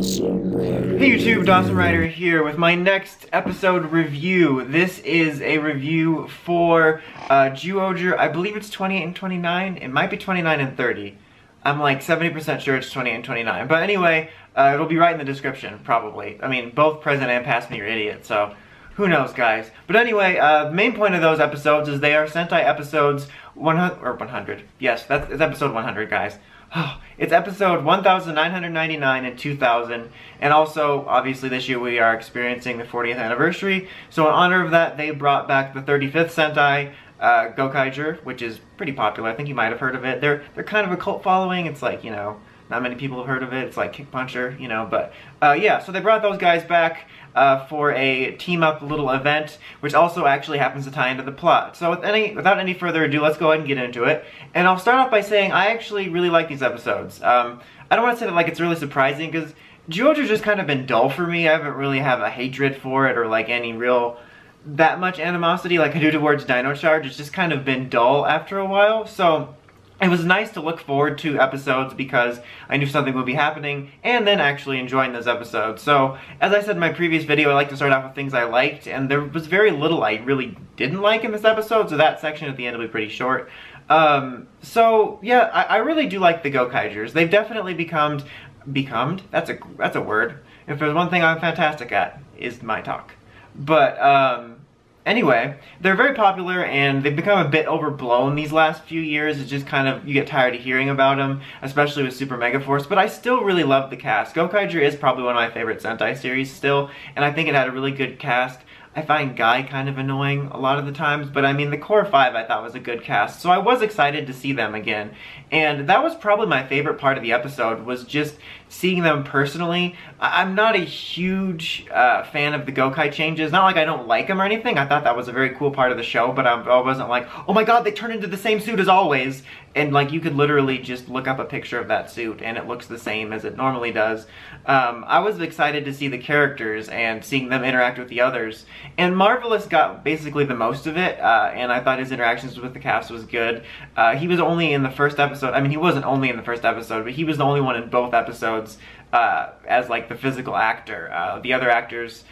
Hey YouTube, Dawson Rider here with my next episode review. This is a review for Zyuohger. I believe it's 28 and 29. It might be 29 and 30. I'm like 70% sure it's 28 and 29. But anyway, it'll be right in the description, probably. I mean, both present and past me are idiots, so who knows, guys. But anyway, the main point of those episodes is they are Sentai episodes 100. Yes, it's episode 100, guys. It's episode 1999 and 2000, and also, obviously, this year we are experiencing the 40th anniversary, so in honor of that, they brought back the 35th Sentai, Gokaiger, which is pretty popular. I think you might have heard of it. They're kind of a cult following. It's like, you know, not many people have heard of it. It's like Kick Puncher, you know, but yeah, so they brought those guys back for a team-up little event, which also actually happens to tie into the plot. So without any further ado, let's go ahead and get into it. And I'll start off by saying I actually really like these episodes. I don't want to say that like it's really surprising, because Zyuohger's just kind of been dull for me. I haven't really have a hatred for it or like any real that much animosity like I do towards Dino Charge. It's just kind of been dull after a while. So it was nice to look forward to episodes because I knew something would be happening, and then actually enjoying those episodes. So, as I said in my previous video, I like to start off with things I liked, and there was very little I really didn't like in this episode, so that section at the end will be pretty short. So, yeah, I really do like the Gokaigers. They've definitely become, that's a word. If there's one thing I'm fantastic at, is my talk. But, anyway, they're very popular, and they've become a bit overblown these last few years. It's just kind of, you get tired of hearing about them, especially with Super Megaforce, but I still really love the cast. Gokaiger is probably one of my favorite Sentai series still, and I think it had a really good cast. I find Guy kind of annoying a lot of the times, but I mean, the core five I thought was a good cast, so I was excited to see them again. And that was probably my favorite part of the episode, was just seeing them personally. I'm not a huge fan of the Gokai changes. Not like I don't like them or anything. I thought that was a very cool part of the show, but I wasn't like, oh my god, they turn into the same suit as always. And like, you could literally just look up a picture of that suit and it looks the same as it normally does. I was excited to see the characters and seeing them interact with the others. And Marvelous got basically the most of it, and I thought his interactions with the cast was good. He was only in the first episode. I mean, he wasn't only in the first episode, but he was the only one in both episodes as like the physical actor. The other actors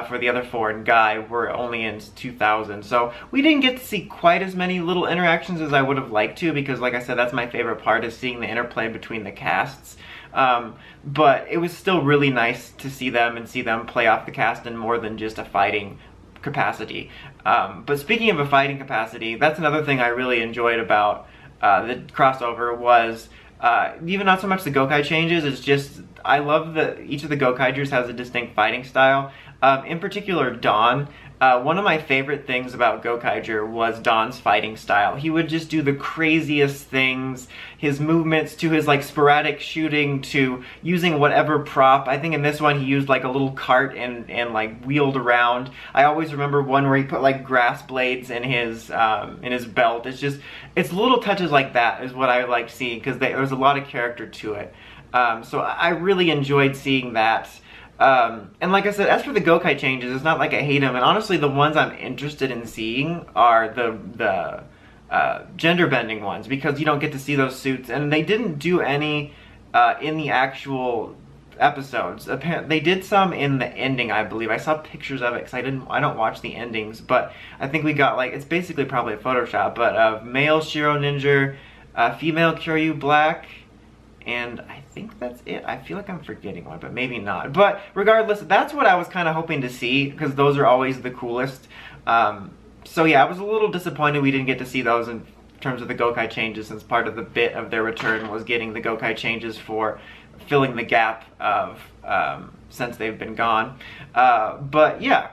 for the other four and Guy were only in 2000, so we didn't get to see quite as many little interactions as I would have liked to, because like I said, that's my favorite part, is seeing the interplay between the casts. But it was still really nice to see them and see them play off the cast in more than just a fighting capacity. But speaking of a fighting capacity, that's another thing I really enjoyed about the crossover was even not so much the Gokai changes, it's just I love that each of the Gokaigers has a distinct fighting style. In particular, Dawn. One of my favorite things about Gokaiger was Dawn's fighting style. He would just do the craziest things. His movements, to his like sporadic shooting, to using whatever prop. I think in this one he used like a little cart and like wheeled around. I always remember one where he put like grass blades in his belt. It's little touches like that is what I like seeing, because there was a lot of character to it. So I really enjoyed seeing that. And like I said, as for the Gokai changes, it's not like I hate them, and honestly the ones I'm interested in seeing are the gender bending ones, because you don't get to see those suits, and they didn't do any in the actual episodes. They did some in the ending, I believe. I saw pictures of it because I don't watch the endings, but I think we got like, it's basically probably a Photoshop, but male Shiro Ninja, female Kyoryu Black, and I think that's it. I feel like I'm forgetting one, but maybe not. But regardless, that's what I was kind of hoping to see, because those are always the coolest. So yeah, I was a little disappointed we didn't get to see those in terms of the Gokai changes, since part of the bit of their return was getting the Gokai changes for filling the gap of since they've been gone. But yeah,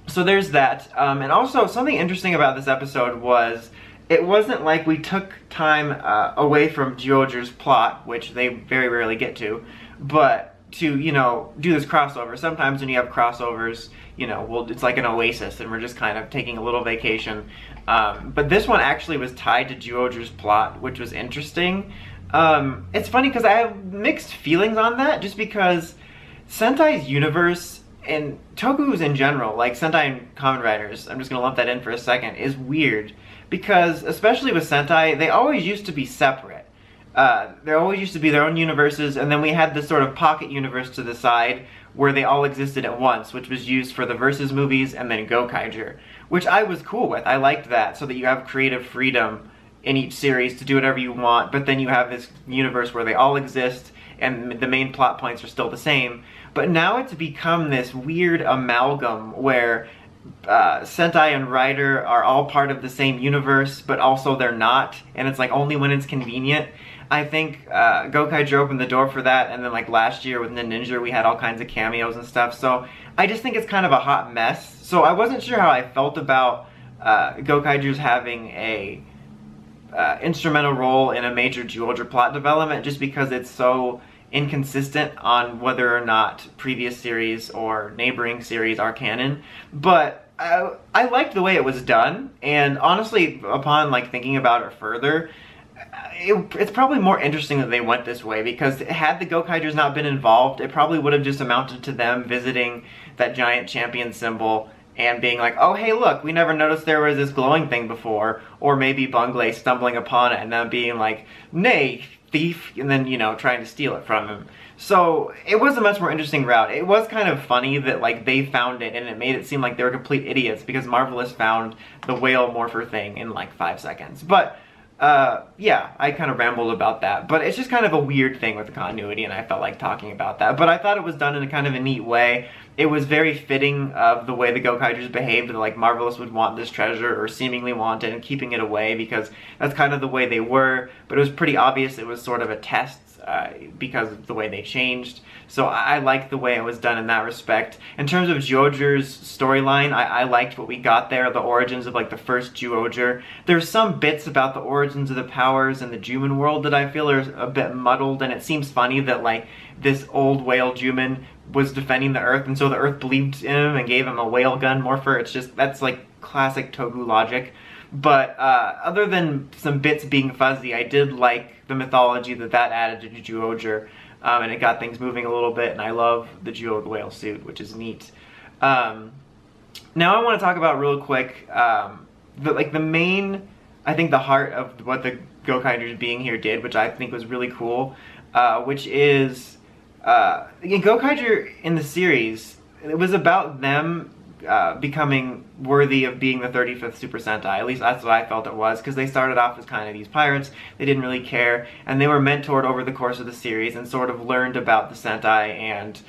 so there's that. And also, something interesting about this episode was it wasn't like we took time away from Zyuohger's plot, which they very rarely get to, but to, you know, do this crossover. Sometimes when you have crossovers, you know, well, it's like an oasis and we're just kind of taking a little vacation. But this one actually was tied to Zyuohger's plot, which was interesting. It's funny because I have mixed feelings on that, just because Sentai's universe and Toku's in general, like Sentai and Kamen Riders, I'm just going to lump that in for a second, is weird. Because, especially with Sentai, they always used to be separate. there always used to be their own universes, and then we had this sort of pocket universe to the side where they all existed at once, which was used for the Versus movies and then Gokaiger, which I was cool with. I liked that, so that you have creative freedom in each series to do whatever you want, but then you have this universe where they all exist and the main plot points are still the same. But now it's become this weird amalgam where Sentai and Rider are all part of the same universe, but also they're not, and it's like only when it's convenient. I think Gokaiger opened the door for that, and then like last year with Ninja we had all kinds of cameos and stuff, so I just think it's kind of a hot mess. So I wasn't sure how I felt about Gokaiger's having a instrumental role in a major Zyuohger plot development, just because it's so inconsistent on whether or not previous series or neighboring series are canon. But I liked the way it was done, and honestly, upon like thinking about it further, it's probably more interesting that they went this way, because had the Gokaigers not been involved, it probably would have just amounted to them visiting that giant champion symbol and being like, oh hey look, we never noticed there was this glowing thing before, or maybe Bunglei stumbling upon it and then being like, nay, thief, and then, you know, trying to steal it from him. So it was a much more interesting route. It was kind of funny that like they found it and it made it seem like they were complete idiots because Marvelous found the whale morpher thing in like 5 seconds. But yeah, I kind of rambled about that, but it's just kind of a weird thing with the continuity, and I felt like talking about that. But I thought it was done in a kind of a neat way. It was very fitting of the way the Gokaigers behaved, that like Marvelous would want this treasure, or seemingly want it, and keeping it away because that's kind of the way they were. But it was pretty obvious it was sort of a test because of the way they changed. So I liked the way it was done in that respect. In terms of Zyuohger's storyline, I liked what we got there, the origins of like the first Zyuohger. There's some bits about the origins of the powers in the Juman world that I feel are a bit muddled, and it seems funny that like this old whale Juman was defending the Earth, and so the Earth believed in him and gave him a whale gun morpher. It's just, that's like classic Togu logic. But other than some bits being fuzzy, I did like the mythology that added to Zyuohger, and it got things moving a little bit, and I love the Zyuohger whale suit, which is neat. Now I want to talk about real quick, the main, I think the heart of what the Gokaigers being here did, which I think was really cool, which is, Gokaiger in the series, it was about them becoming worthy of being the 35th Super Sentai. At least that's what I felt it was, because they started off as kind of these pirates, they didn't really care, and they were mentored over the course of the series and sort of learned about the Sentai and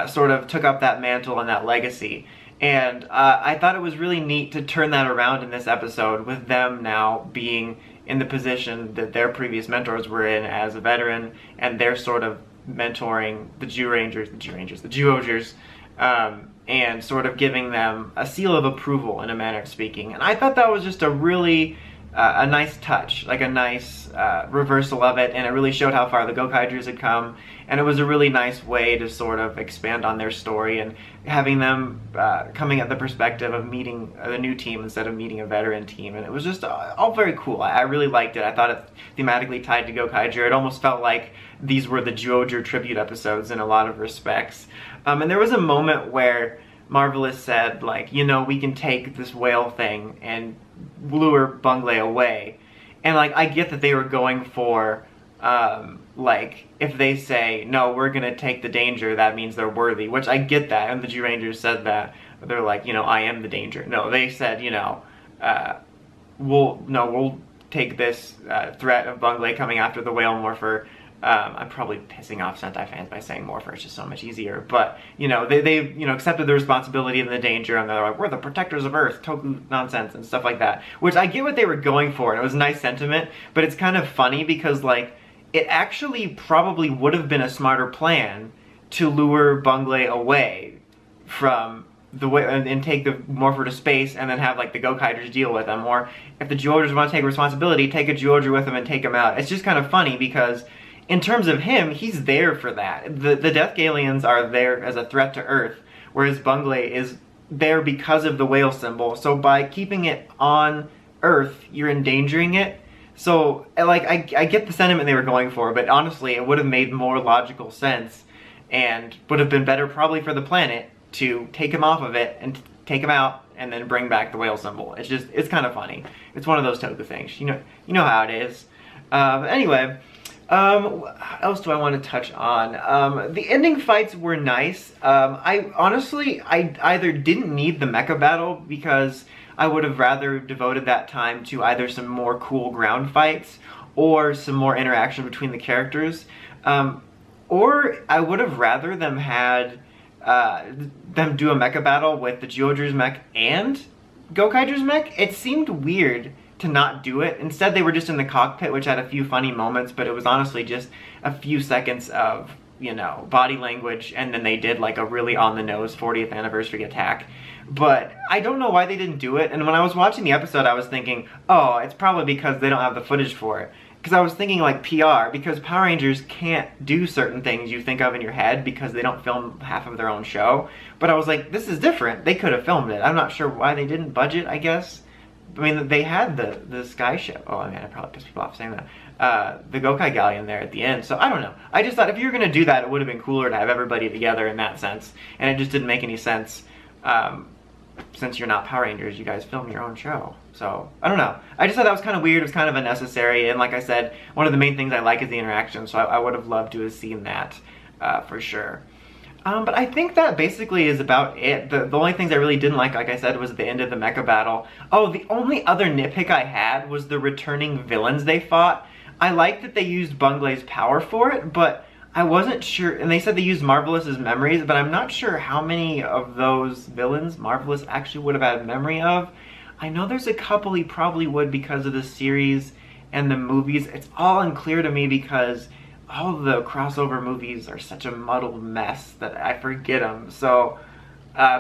sort of took up that mantle and that legacy. And I thought it was really neat to turn that around in this episode, with them now being in the position that their previous mentors were in as a veteran, and they're sort of mentoring the Zyuohgers, and sort of giving them a seal of approval, in a manner of speaking. And I thought that was just a really a nice touch, like a nice reversal of it, and it really showed how far the Gokaigers had come, and it was a really nice way to sort of expand on their story and having them coming at the perspective of meeting a new team instead of meeting a veteran team. And it was just all very cool. I really liked it. I thought it thematically tied to Gokaiger. It almost felt like these were the Zyuohger tribute episodes in a lot of respects. And there was a moment where Marvelous said, like, you know, we can take this whale thing and lure Bunglei away. And, like, I get that they were going for, like, if they say, no, we're gonna take the danger, that means they're worthy, which I get that, and the Zyuohgers said that. They're like, you know, I am the danger. No, they said, you know, we'll take this threat of Bunglei coming after the whale morpher. I'm probably pissing off Sentai fans by saying morpher, it's just so much easier. But, you know, they you know, accepted the responsibility and the danger, and they're like, we're the protectors of Earth, Toku nonsense, and stuff like that. Which I get what they were going for, and it was a nice sentiment, but it's kind of funny because, like, it actually probably would have been a smarter plan to lure Bunglei away from the way and take the morpher to space, and then have like the Gokaigers deal with them. Or if the Zyuohgers want to take responsibility, take a Zyuohger with them and take him out. It's just kind of funny because in terms of him, he's there for that. The Death Galians are there as a threat to Earth, whereas Bunglei is there because of the whale symbol. So by keeping it on Earth, you're endangering it. So, like, I get the sentiment they were going for, but honestly, it would have made more logical sense and would have been better probably for the planet to take him off of it and take him out and then bring back the whale symbol. It's just, it's kind of funny. It's one of those Toku things. You know how it is. Anyway, What else do I want to touch on? The ending fights were nice. I honestly, I either didn't need the mecha battle because I would have rather devoted that time to either some more cool ground fights or some more interaction between the characters. Or I would have rather them had them do a mecha battle with the Zyuohger's mech and Gokaiger's mech. It seemed weird to not do it. Instead, they were just in the cockpit, which had a few funny moments, but it was honestly just a few seconds of, you know, body language, and then they did like a really on-the-nose 40th anniversary attack. But I don't know why they didn't do it, and when I was watching the episode, I was thinking, oh, it's probably because they don't have the footage for it. Because I was thinking like PR, because Power Rangers can't do certain things you think of in your head because they don't film half of their own show. But I was like, this is different. They could have filmed it. I'm not sure why they didn't budget, I guess. I mean, they had the sky ship. Oh, I mean, I probably pissed people off saying that. The Gokai Galleon there at the end. So I don't know. I just thought if you were going to do that, it would have been cooler to have everybody together in that sense. And it just didn't make any sense. Since you're not Power Rangers, you guys film your own show. So, I don't know. I just thought that was kind of weird. It was kind of unnecessary. And like I said, one of the main things I like is the interaction. So I would have loved to have seen that for sure. But I think that basically is about it. The only things I really didn't like I said, was the end of the mecha battle. Oh, the only other nitpick I had was the returning villains they fought. I liked that they used Bunglay's power for it, but I wasn't sure, and they said they used Marvelous's memories, but I'm not sure how many of those villains Marvelous actually would have had memory of. I know there's a couple he probably would because of the series and the movies. It's all unclear to me because all the crossover movies are such a muddled mess that I forget them. So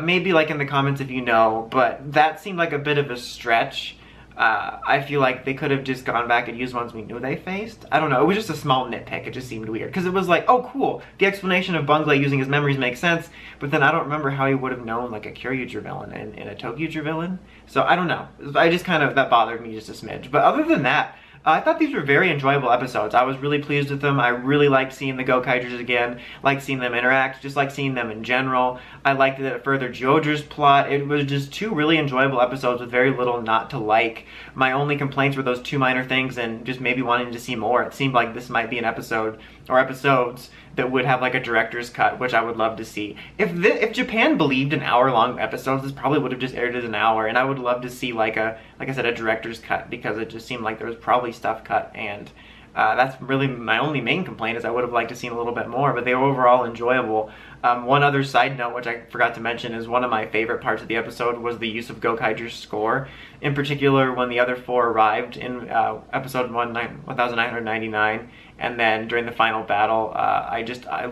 maybe like in the comments if you know, but that seemed like a bit of a stretch. I feel like they could have just gone back and used ones we knew they faced. I don't know, it was just a small nitpick, it just seemed weird. Because it was like, oh cool, the explanation of Bungley using his memories makes sense, but then I don't remember how he would have known like a Kyoryuger villain and a Tokyuger villain. So I don't know, I just kind of, that bothered me just a smidge. But other than that, I thought these were very enjoyable episodes. I was really pleased with them. I really liked seeing the Gokaigers again, liked seeing them interact, just like seeing them in general. I liked that it furthered Zyuohger's plot. It was just two really enjoyable episodes with very little not to like. My only complaints were those two minor things and just maybe wanting to see more. It seemed like this might be an episode, or episodes, that would have like a director's cut, which I would love to see. If Japan believed in hour-long episodes, this probably would have just aired as an hour, and I would love to see like I said, a director's cut, because it just seemed like there was probably stuff cut, and that's really my only main complaint, is I would have liked to see a little bit more, but they were overall enjoyable. One other side note, which I forgot to mention, is one of my favorite parts of the episode was the use of Gokaiger's score. In particular, when the other four arrived in episode 1999, and then during the final battle, I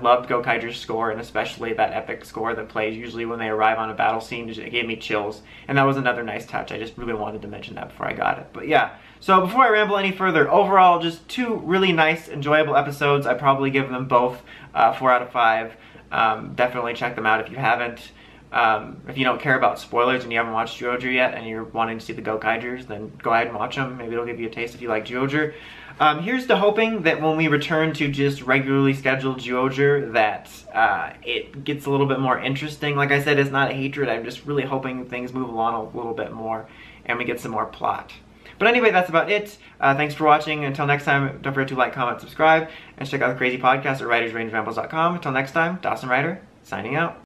loved Gokaiger's score, and especially that epic score that plays usually when they arrive on a battle scene. It gave me chills, and that was another nice touch. I just really wanted to mention that before I got it. But yeah, so before I ramble any further, overall, just two really nice, enjoyable episodes. I probably give them both 4 out of 5. Definitely check them out if you haven't. If you don't care about spoilers and you haven't watched Zyuohger yet and you're wanting to see the Gokaigers, then go ahead and watch them. Maybe it'll give you a taste if you like Zyuohger. Here's to hoping that when we return to just regularly scheduled Zyuohger, that it gets a little bit more interesting. Like I said, it's not a hatred. I'm just really hoping things move along a little bit more and we get some more plot. But anyway, that's about it. Thanks for watching. Until next time, don't forget to like, comment, subscribe, and check out the crazy podcast at writersrangerambles.com. Until next time, Dawson Ryder, signing out.